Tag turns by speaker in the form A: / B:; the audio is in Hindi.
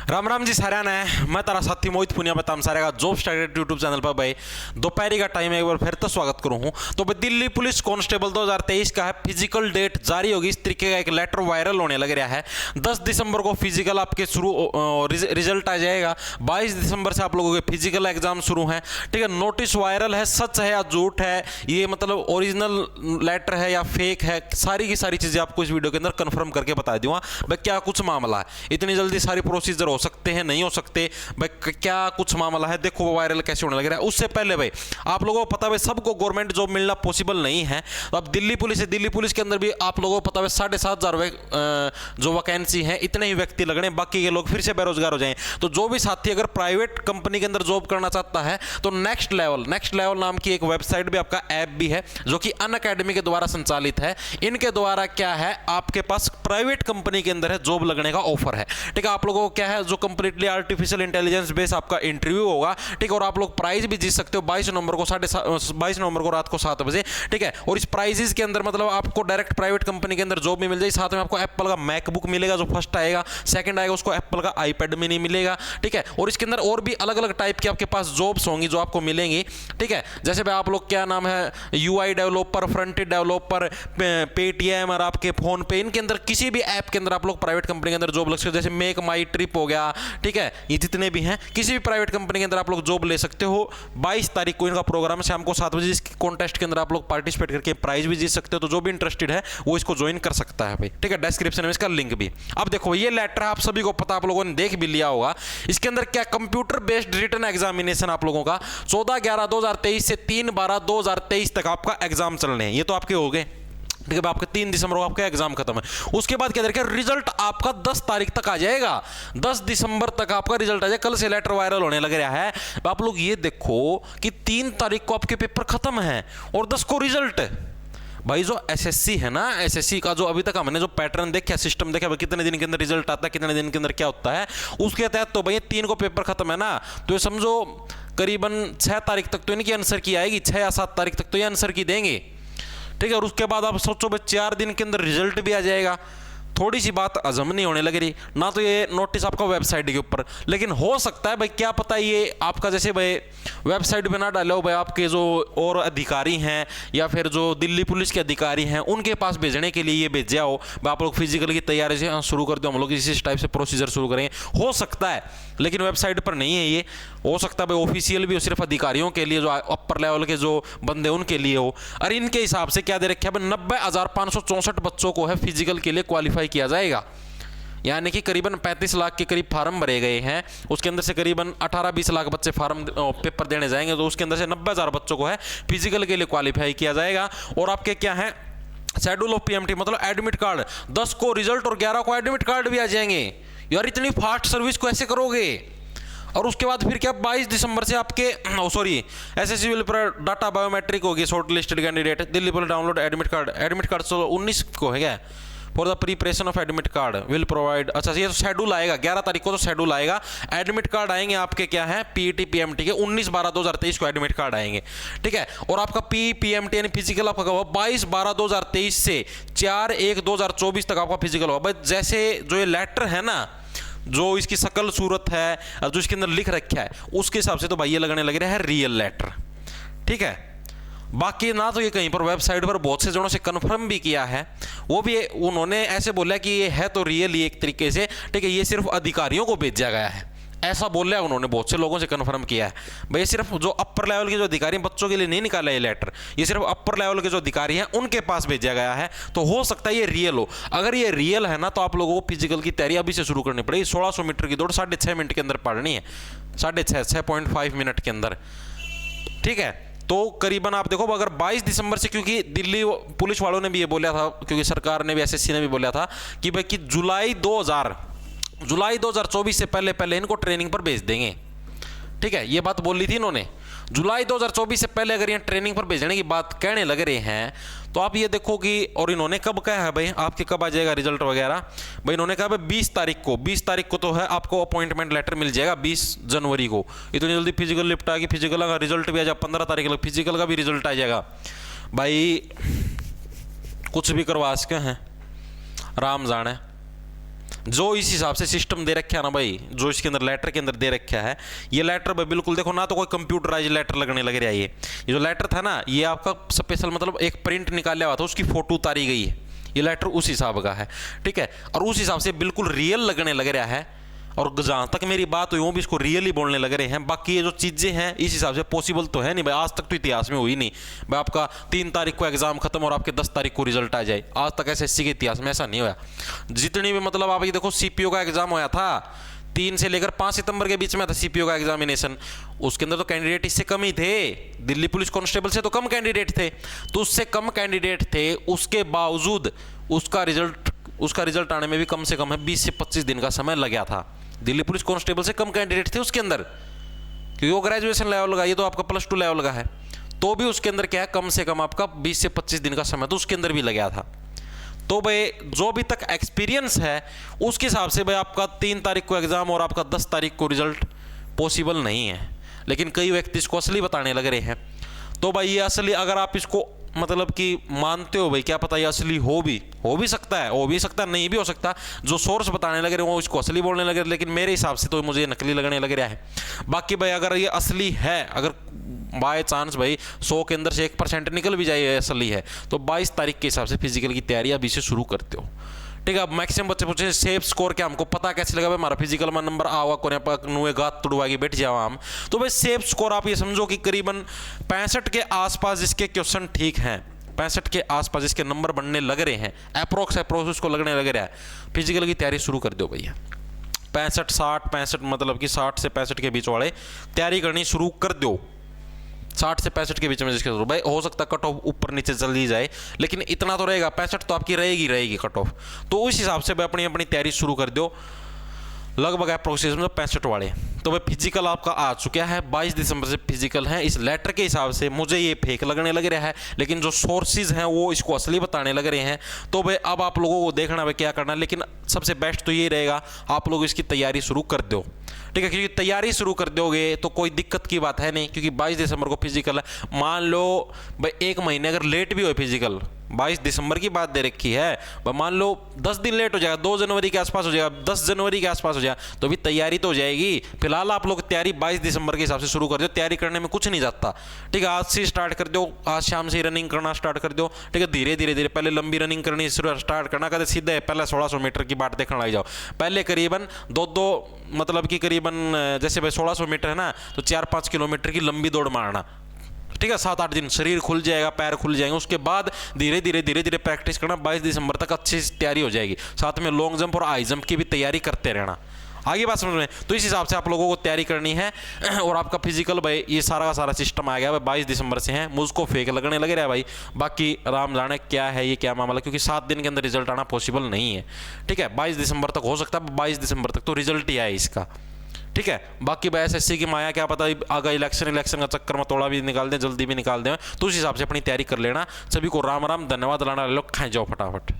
A: राम राम जी सारा ने मैं तारा साथी मोहित पुनिया बताम सारे का जॉब स्टार्टेड यूट्यूब चैनल पर भाई दोपहरी का टाइम है, एक बार फिर तो स्वागत करूं हूं। तो भाई दिल्ली पुलिस कांस्टेबल 2023 का है फिजिकल डेट जारी होगी। इस तरीके का एक लेटर वायरल होने लग रहा है। 10 दिसंबर को फिजिकल आपके शुरू रिजल्ट आ जाएगा। 22 दिसंबर से आप लोगों के फिजिकल एग्जाम शुरू हैं। ठीक है, नोटिस वायरल है, सच है या झूठ है, ये मतलब ओरिजिनल लेटर है या फेक है, सारी की सारी चीजें आपको इस वीडियो के अंदर कंफर्म करके बता दूंगा। भाई क्या कुछ मामला है, इतनी जल्दी सारी प्रोसीजर हो सकते हैं, नहीं हो सकते, भाई क्या कुछ मामला है, देखो वायरल कैसे होने लग रहा है। उससे पहले भाई आप लोगों को पता है सबको गवर्नमेंट जॉब मिलना पॉसिबल नहीं है। तो अब दिल्ली पुलिस है, दिल्ली पुलिस के अंदर भी आप लोगों को पता है 7,500 जो वैकेंसी है, इतने ही व्यक्ति लगने, बाकी के लोग फिर से बेरोजगार हो जाएं। तो जो भी साथी अगर प्राइवेट कंपनी के अंदर जॉब करना चाहता है तो नेक्स्ट लेवल नाम की एक वेबसाइट भी, आपका ऐप भी है जो कि अनअकैडमी के द्वारा संचालित है। इनके द्वारा क्या है, आपके पास प्राइवेट कंपनी के अंदर है जॉब लगने का ऑफर है। ठीक है, आप लोगों को क्या है, जो कंप्लीटली आर्टिफिशियल इंटेलिजेंस बेस आपका इंटरव्यू होगा। ठीक है, और आप लोग प्राइज भी जीत सकते हो 22 नवंबर को रात को 7 बजे। ठीक है, और इस प्राइजेस के अंदर मतलब आपको डायरेक्ट प्राइवेट कंपनी के अंदर जॉब भी मिल जाएगी। साथ में आपको एप्पल का मैकबुक मिलेगा, जो फर्स्ट आएगा, सेकंड आएगा उसको एप्पल का आईपैड मिनी मिलेगा। ठीक है, और इसके अंदर और भी अलग अलग टाइप की आपके पास जॉब्स होंगी जो आपको मिलेंगी। ठीक है, जैसे भाई आप लोग क्या नाम है, UI developer, front end developer, Paytm और आपके फोन पे, इनके अंदर किसी भी ऐप के अंदर आप लोग प्राइवेट कंपनी के अंदर जॉब लग सकते हो। जैसे मेक माई ट्रिप हो गया, ठीक है, ये जितने भी हैं किसी भी प्राइवेट कंपनी के अंदर आप लोग जॉब ले सकते हो। 22 तारीख को इनका प्रोग्राम है, शाम को 7 बजे। इस कॉन्टेस्ट के अंदर आप लोग पार्टिसिपेट करके प्राइज भी जीत सकते हो। तो जो भी इंटरेस्टेड है वो इसको ज्वाइन कर सकता है भाई। ठीक है, डिस्क्रिप्शन में इसका लिंक भी। अब देखो ये लेटर आप सभी को पता, आप लोगों ने देख भी लिया होगा। इसके अंदर क्या कंप्यूटर बेस्ड रिटन एग्जामिनेशन आप लोगों का 14/11/2023 से 3/12/2023 तक आपका एग्जाम चलने हैं। ये तो आपके हो गए। ठीक है, आपके 3 दिसंबर को आपका एग्जाम खत्म है। उसके बाद क्या देखिए, रिजल्ट आपका 10 तारीख तक आ जाएगा। 10 दिसंबर तक आपका रिजल्ट आ जाएगा। कल से लेटर वायरल होने लग रहा है। आप लोग ये देखो कि 3 तारीख को आपके पेपर खत्म है और 10 को रिजल्ट। भाई जो एसएससी है ना, एसएससी का जो अभी तक हमने जो पैटर्न देखा, सिस्टम देखा, भाई कितने दिन के अंदर रिजल्ट आता है, कितने दिन के अंदर क्या होता है, उसके तहत तो भाई 3 को पेपर खत्म है ना, तो ये समझो करीबन 6 तारीख तक तो इनकी आंसर की आएगी, 6 या 7 तारीख तक तो ये आंसर की देंगे। ठीक है, और उसके बाद आप सोचो भाई 4 दिन के अंदर रिजल्ट भी आ जाएगा। थोड़ी सी बात हजम नहीं होने लग रही ना। तो ये नोटिस आपका वेबसाइट के ऊपर, लेकिन हो सकता है भाई क्या पता ये आपका जैसे भाई वेबसाइट पे ना डालो भाई, आपके जो और अधिकारी हैं या फिर जो दिल्ली पुलिस के अधिकारी हैं उनके पास भेजने के लिए ये भेजा हो। भाई आप लोग फिजिकल की तैयारी से शुरू कर दो, हम लोग इसी टाइप से प्रोसीजर शुरू करेंगे, हो सकता है, लेकिन वेबसाइट पर नहीं है ये। हो सकता है भाई ऑफिशियल भी हो, सिर्फ अधिकारियों के लिए, जो अपर लेवल के जो बंदे उनके लिए हो। और इनके हिसाब से क्या दे रखा है, 90,564 बच्चों को है फिजिकल के लिए क्वालिफाई किया जाएगा। यानी कि करीबन 35 लाख के करीब फार्म भरे गए हैं। उसके अंदर से करीबन 18-20 लाख बच्चे फार्म पेपर देने जाएंगे। तो उसके अंदर से 90,000 बच्चों को है फिजिकल के लिए क्वालिफाई किया जाएगा। और आपके क्या है, शेड्यूल ऑफ पीएमटी मतलब एडमिट कार्ड, 10 को रिजल्ट और 11 को एडमिट कार्ड भी आ जाएंगे। यार इतनी फास्ट सर्विस को ऐसे करोगे। और उसके बाद फिर क्या, 22 दिसंबर से आपके एसएससी विल पर डाटा बायोमेट्रिक होगी, short listed candidate Delhi police download admit card 19 को है क्या, for the preparation of admit card will provide. अच्छा ये तो शेड्यूल आएगा 11 तारीख को, तो शेड्यूल आएगा, एडमिट कार्ड आएंगे आपके क्या है, पीईटी पीएमटी के 19/12/2023 को एडमिट कार्ड आएंगे। ठीक है, और आपका पीएमटी यानी फिजिकल आपका होगा 22/12/2023 से 4/1/2024 तक आपका फिजिकल होगा। बस जैसे जो ये लेटर है ना, जो इसकी शकल सूरत है, जो इसके अंदर लिख रखा है, उसके हिसाब से तो भाई ये लगने लग रहा है रियल लेटर। ठीक है, बाकी ना तो ये कहीं पर वेबसाइट पर बहुत से जनों से कंफर्म भी किया है, वो भी उन्होंने ऐसे बोला कि ये है तो रियल ही एक तरीके से। ठीक है, ये सिर्फ अधिकारियों को भेजा गया है, ऐसा बोला है उन्होंने, बहुत से लोगों से कंफर्म किया है। भाई सिर्फ जो अपर लेवल के जो अधिकारी हैं, बच्चों के लिए नहीं निकाला ये लेटर, ये सिर्फ अपर लेवल के जो अधिकारी हैं उनके पास भेजा गया है। तो हो सकता है ये रियल हो। अगर ये रियल है ना, तो आप लोगों को फिजिकल की तैयारी अभी से शुरू करनी पड़ेगी। 1600 मीटर की दौड़ 6.5 मिनट के अंदर पढ़नी है, 6.5 मिनट के अंदर। ठीक है, तो करीबन आप देखो अगर 22 दिसंबर से, क्योंकि दिल्ली पुलिस वालों ने भी ये बोला था, क्योंकि सरकार ने भी, एसएससी ने भी बोला था कि भाई कि जुलाई 2024 से पहले इनको ट्रेनिंग पर भेज देंगे। ठीक है, ये बात बोली थी इन्होंने, जुलाई 2024 से पहले अगर ये ट्रेनिंग पर भेजने की बात कहने लग रहे हैं। तो आप ये देखो कि, और इन्होंने कब कहा है भाई आपके कब आ जाएगा रिजल्ट वगैरह, भाई इन्होंने कहा भाई 20 तारीख को तो है आपको अपॉइंटमेंट लेटर मिल जाएगा 20 जनवरी को। इतनी जल्दी फिजिकल निपटा कि फिजिकल का रिजल्ट भी आ जाएगा 15 तारीख तक, फिजिकल का भी रिजल्ट आ जाएगा। भाई कुछ भी करवा सके हैं, राम जाने। जो इस हिसाब से सिस्टम दे रखा है ना भाई, जो इसके अंदर लेटर के अंदर दे रखा है, ये लेटर भाई बिल्कुल देखो ना तो कोई कंप्यूटराइज लेटर लगने लग रहा है। ये जो लेटर था ना, ये आपका स्पेशल मतलब एक प्रिंट निकाला हुआ था, उसकी फोटो उतारी गई है। ये लेटर उस हिसाब का है, ठीक है, और उस हिसाब से बिल्कुल रियल लगने लग रहा है। और जहाँ तक मेरी बात हुई वो भी इसको रियली बोलने लग रहे हैं। बाकी ये जो चीज़ें हैं इस हिसाब से पॉसिबल तो है नहीं भाई, आज तक तो इतिहास में हुई नहीं भाई। आपका 3 तारीख को एग्जाम खत्म और आपके 10 तारीख को रिजल्ट आ जाए, आज तक एसएससी के इतिहास में ऐसा नहीं हुआ। जितनी भी मतलब आप ये देखो सीपीओ का एग्जाम हुआ था 3 से लेकर 5 सितंबर के बीच में था सीपीओ का एग्जामिनेशन, उसके अंदर तो कैंडिडेट इससे कम ही थे। दिल्ली पुलिस कांस्टेबल से तो कम कैंडिडेट थे, तो उससे कम कैंडिडेट थे, उसके बावजूद उसका रिजल्ट आने में भी कम से कम है 20 से 25 दिन का समय लगा था। दिल्ली पुलिस कांस्टेबल से कम कैंडिडेट थे उसके अंदर, क्योंकि वो ग्रेजुएशन लेवल का, ये तो आपका +2 लेवल का है, तो भी उसके अंदर क्या है, कम से कम आपका 20 से 25 दिन का समय तो उसके अंदर भी लगा था। तो भाई जो अभी तक एक्सपीरियंस है उसके हिसाब से भाई आपका 3 तारीख को एग्जाम और आपका 10 तारीख को रिजल्ट पॉसिबल नहीं है। लेकिन कई व्यक्ति इसको असली बताने लग रहे हैं। तो भाई ये असली, अगर आप इसको मतलब कि मानते हो भाई, क्या पता ये असली हो भी सकता है, नहीं भी हो सकता। जो सोर्स बताने लगे रहे वो इसको असली बोलने लगे, लेकिन मेरे हिसाब से तो मुझे नकली लगने लग रहा है। बाकी भाई अगर ये असली है, अगर बाय चांस भाई 100 के अंदर से 1% निकल भी जाए असली है, तो 22 तारीख के हिसाब से फिजिकल की तैयारी अभी से शुरू करते हो, ठीक है। अब मैक्सिमम बच्चे पूछे सेफ स्कोर क्या, हमको पता कैसे लगा भाई हमारा फिजिकल में नंबर आवा को नुए गात तुड़वा के बैठ जाओ हम। तो भाई सेफ स्कोर आप ये समझो कि करीबन 65 के आसपास जिसके क्वेश्चन ठीक हैं, 65 के आसपास जिसके नंबर बनने लग रहे हैं, अप्रोक्स उसको लगने लग रहा है, फिजिकल की तैयारी शुरू कर दो भैया। 65 मतलब कि 60 से 65 के बीच वाले तैयारी करनी शुरू कर दो। 60 से 65 के बीच में जिसके भाई हो सकता है कट ऑफ ऊपर नीचे चली जाए, लेकिन इतना तो रहेगा, 65 तो आपकी रहेगी कट ऑफ। तो उस हिसाब से भाई अपनी तैयारी शुरू कर दो, लगभग अप्रोक्सीमेट में 65 वाले। तो भाई फिजिकल आपका आ चुका है, 22 दिसंबर से फिजिकल है। इस लेटर के हिसाब से मुझे ये फेक लगने लग रहा है, लेकिन जो सोर्सेज हैं वो इसको असली बताने लग रहे हैं। तो भाई अब आप लोगों को देखना भाई क्या करना है, लेकिन सबसे बेस्ट तो ये रहेगा आप लोग इसकी तैयारी शुरू कर दो, ठीक है, क्योंकि तैयारी शुरू कर दोगे तो कोई दिक्कत की बात है नहीं, क्योंकि 22 दिसंबर को फिजिकल है। मान लो भाई 1 महीने अगर लेट भी हो फिजिकल, 22 दिसंबर की बात दे रखी है, भाई मान लो 10 दिन लेट हो जाएगा, 2 जनवरी के आसपास हो जाएगा, 10 जनवरी के आसपास हो जाएगा, तो भी तैयारी तो हो जाएगी। फिलहाल आप लोग तैयारी 22 दिसंबर के हिसाब से शुरू कर दो। तैयारी करने में कुछ नहीं जाता, ठीक है, आज से स्टार्ट कर दो, आज शाम से रनिंग करना स्टार्ट कर दो, ठीक है। धीरे धीरे पहले लंबी रनिंग करनी स्टार्ट करना, कहते सीधे पहले 1600 मीटर की बात देखने लग जाओ। पहले करीबन दो मतलब कि करीबन जैसे भाई 1600 मीटर है ना, तो 4-5 किलोमीटर की लंबी दौड़ मारना, ठीक है। 7-8 दिन शरीर खुल जाएगा, पैर खुल जाएंगे, उसके बाद धीरे धीरे प्रैक्टिस करना। 22 दिसंबर तक अच्छी तैयारी हो जाएगी। साथ में लॉन्ग जंप और हाई जंप की भी तैयारी करते रहना। आगे बात समझ में, तो इस हिसाब से आप लोगों को तैयारी करनी है। और आपका फिजिकल भाई ये सारा का सारा सिस्टम आ गया भाई, 22 दिसंबर से है। मुझको फेक लगने लग रहा है भाई, बाकी राम जाने क्या है ये क्या मामला, क्योंकि 7 दिन के अंदर रिजल्ट आना पॉसिबल नहीं है, ठीक है। 22 दिसंबर तक हो सकता है, 22 दिसंबर तक तो रिजल्ट ही आए इसका, ठीक है। बाकी भाई एसएससी की माया क्या पता आगा इलेक्शन का चक्कर में थोड़ा भी निकाल दें, जल्दी भी निकाल दें, तो उस हिसाब से अपनी तैयारी कर लेना। सभी को राम राम, धन्यवाद, लाना लोग खाए जाओ फटाफट।